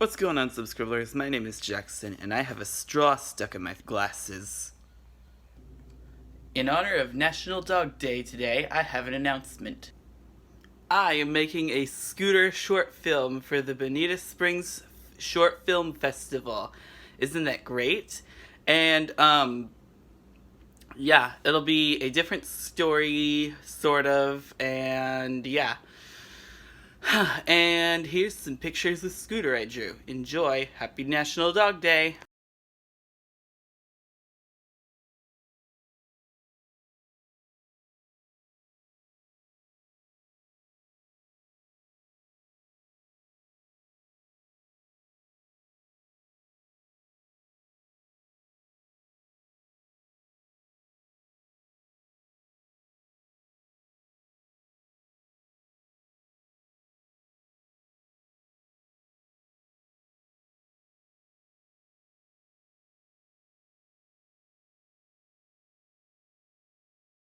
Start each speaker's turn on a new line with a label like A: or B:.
A: What's going on, subscribers? My name is Jackson, and I have a straw stuck in my glasses. In honor of National Dog Day today, I have an announcement. I am making a scooter short film for the Bonita Springs Short Film Festival. Isn't that great? And, yeah, it'll be a different story, sort of, and yeah. And here's some pictures of Scooter I drew. Enjoy. Happy National Dog Day.